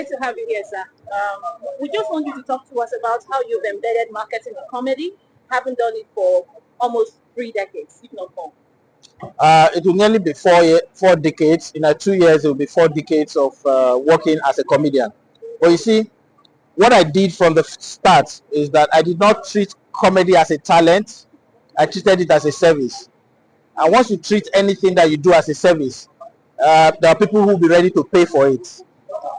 To have you here, sir. We just want you to talk to us about how you've embedded marketing in comedy, having done it for almost 3 decades, if not more. It will nearly be 4 decades. In 2 years, it will be 4 decades of working as a comedian. But you see, what I did from the start is that I did not treat comedy as a talent. I treated it as a service. And once you treat anything that you do as a service, there are people who will be ready to pay for it.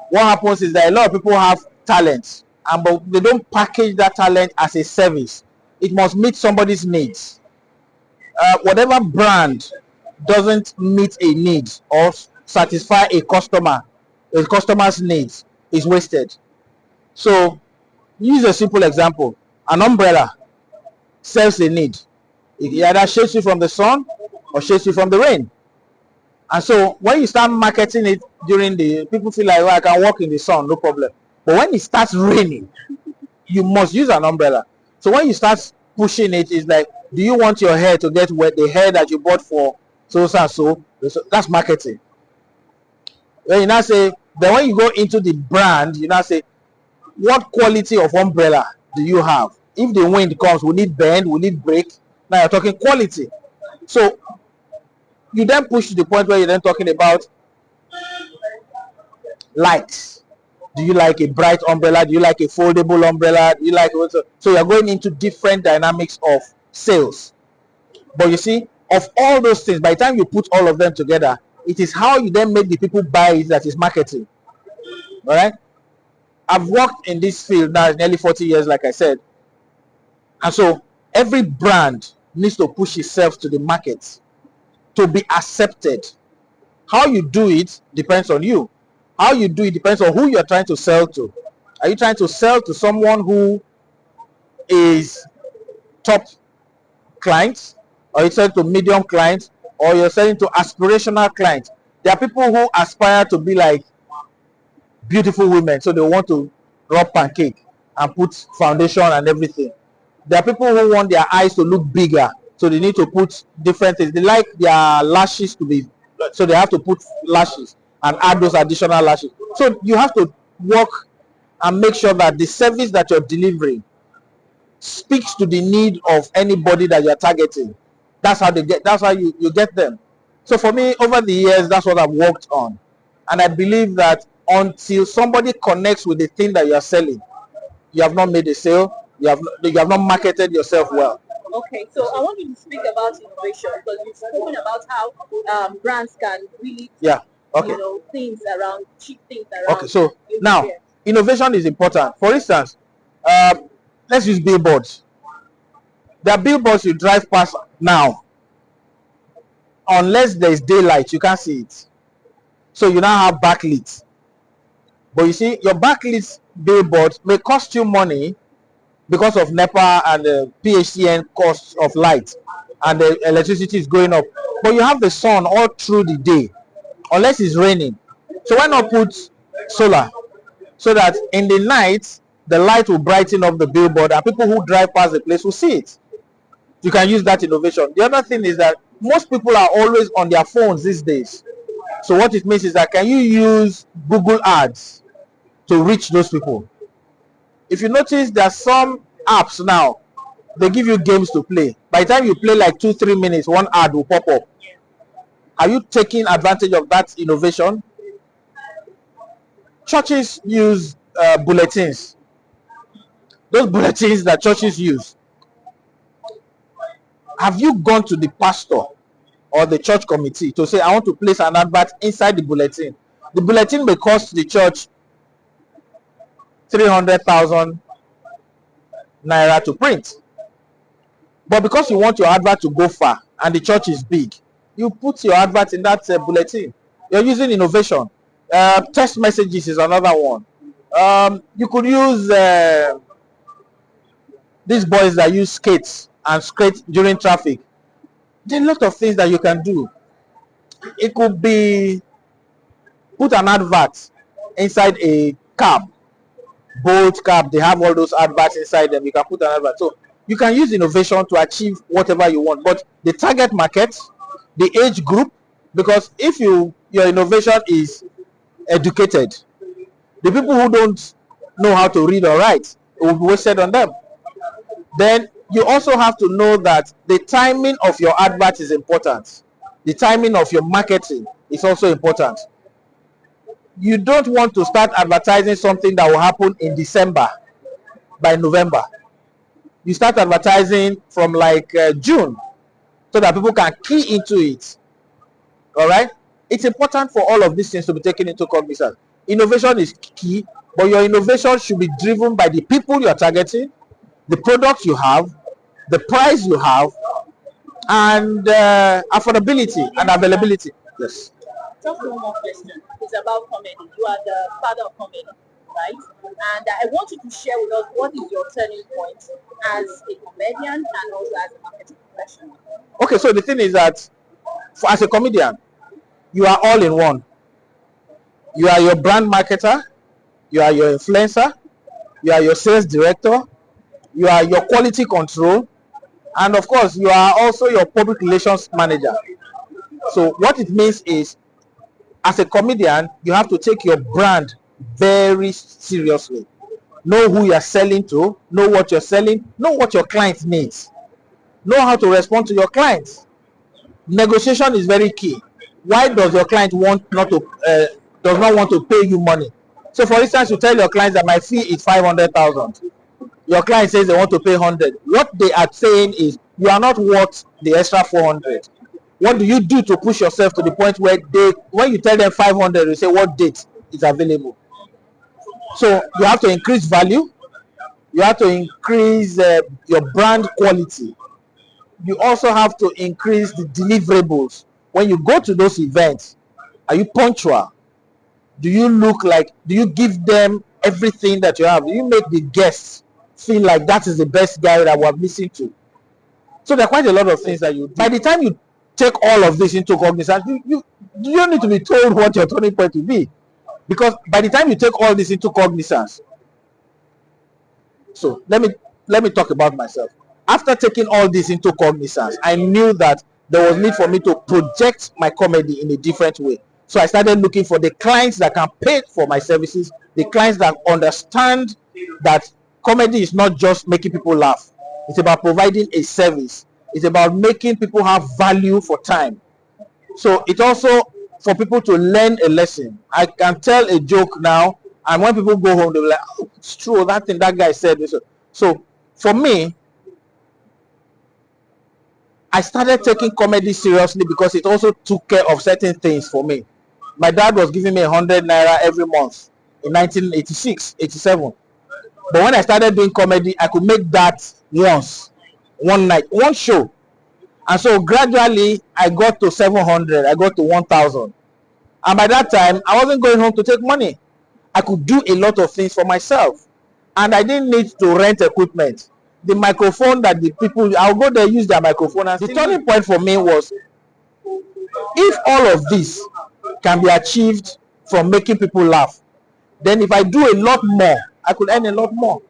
What happens is that a lot of people have talents, but they don't package that talent as a service. It must meet somebody's needs. Whatever brand doesn't meet a need or satisfy a customer's needs is wasted. So use a simple example. An umbrella serves a need. It either shades you from the sun or shades you from the rain. And so when you start marketing it during the, people feel like, well, I can walk in the sun, no problem. But when it starts raining, you must use an umbrella. So when you start pushing it, it's like, do you want your hair to get wet? The hair that you bought for so and so, that's marketing. When you now say, then when you go into the brand, you now say, what quality of umbrella do you have? If the wind comes, will it bend? Will it break? Now you're talking quality. So you then push to the point where you're then talking about lights. Do you like a bright umbrella? Do you like a foldable umbrella? Do you like also? So you're going into different dynamics of sales. But you see, of all those things, by the time you put all of them together, it is how you then make the people buy it that is marketing. All right. I've worked in this field now nearly 40 years, like I said. And so every brand needs to push itself to the market to be accepted. How you do it depends on you. How you do it depends on who you're trying to sell to. Are you trying to sell to someone who is top clients, or you're selling to medium clients, or you're selling to aspirational clients? There are people who aspire to be like beautiful women, so they want to rub pancake and put foundation and everything. There are people who want their eyes to look bigger, so they need to put different things. They like their lashes to be, so they have to put lashes and add those additional lashes. So you have to work and make sure that the service that you're delivering speaks to the need of anybody that you're targeting. That's how they get. That's how you get them. So for me, over the years, that's what I've worked on, and I believe that until somebody connects with the thing that you are selling, you have not made a sale. You have not marketed yourself well. Okay, so I want you to speak about innovation, because you've spoken about how brands can really, things around, cheap things around. Okay, so now innovation is important. For instance, let's use billboards. There are billboards you drive past now. Unless there is daylight, you can't see it. So you now have backlit. But you see, your backlit billboard may cost you money because of NEPA and the PHCN costs of light, and the electricity is going up. But you have the sun all through the day, unless it's raining. So why not put solar, so that in the night the light will brighten up the billboard and people who drive past the place will see it. You can use that innovation. The other thing is that most people are always on their phones these days. So what it means is that, can you use Google Ads to reach those people? If you notice, there are some apps now, they give you games to play. By the time you play like 2-3 minutes, one ad will pop up. Are you taking advantage of that innovation? Churches use bulletins. Those bulletins that churches use. Have you gone to the pastor or the church committee to say, I want to place an advert inside the bulletin? The bulletin may cost the church 300,000 naira to print, but because you want your advert to go far and the church is big, you put your advert in that bulletin. You're using innovation. Text messages is another one. You could use these boys that use skates and skate during traffic. There are a lot of things that you can do. It could be put an advert inside a cab, Bolt cab. They have all those adverts inside them. You can put an advert. So you can use innovation to achieve whatever you want. But the target market, the age group, because if your innovation is educated, The people who don't know how to read or write, it will be wasted on them. Then you also have to know that the timing of your advert is important. The timing of your marketing is also important. You don't want to start advertising something that will happen in December by November. You start advertising from like June so that people can key into it. All right? It's important for all of these things to be taken into cognizance. Innovation is key, but your innovation should be driven by the people you are targeting, the products you have, the price you have, and affordability and availability. Yes. Just one more question. It's about comedy. You are the father of comedy, right? And I want you to share with us what is your turning point as a comedian and also as a marketing professional. Okay, so the thing is that as a comedian, you are all in one. You are your brand marketer, you are your influencer, you are your sales director, you are your quality control, and of course, you are also your public relations manager. So what it means is, as a comedian, you have to take your brand very seriously. Know who you are selling to, know what you're selling, know what your client needs, know how to respond to your clients. Negotiation is very key. Why does your client does not want to pay you money? So for instance, you tell your clients that my fee is 500,000. Your client says they want to pay 100. What they are saying is you are not worth the extra 400. What do you do to push yourself to the point where when you tell them 500, you say what date is available? So you have to increase value. You have to increase your brand quality. You also have to increase the deliverables. When you go to those events, are you punctual? Do you give them everything that you have? Do you make the guests feel like that is the best guy that we're listening to? So there are quite a lot of things that you do. By the time you take all of this into cognizance, you don't need to be told what your turning point will be. Because by the time you take all this into cognizance, so let me talk about myself. After taking all this into cognizance, I knew that there was need for me to project my comedy in a different way. So I started looking for the clients that can pay for my services, the clients that understand that comedy is not just making people laugh. It's about providing a service. It's about making people have value for time. So it also for people to learn a lesson. I can tell a joke now, and when people go home, they'll be like, "Oh, it's true. That thing that guy said." So for me, I started taking comedy seriously because it also took care of certain things for me. My dad was giving me 100 naira every month in 1986, 87. But when I started doing comedy, I could make that one night, one show. And so gradually, I got to 700, I got to 1,000. And by that time, I wasn't going home to take money. I could do a lot of things for myself. And I didn't need to rent equipment. The microphone that the people, I'll go there, use their microphone. And the turning point for me was, if all of this can be achieved from making people laugh, then if I do a lot more, I could earn a lot more.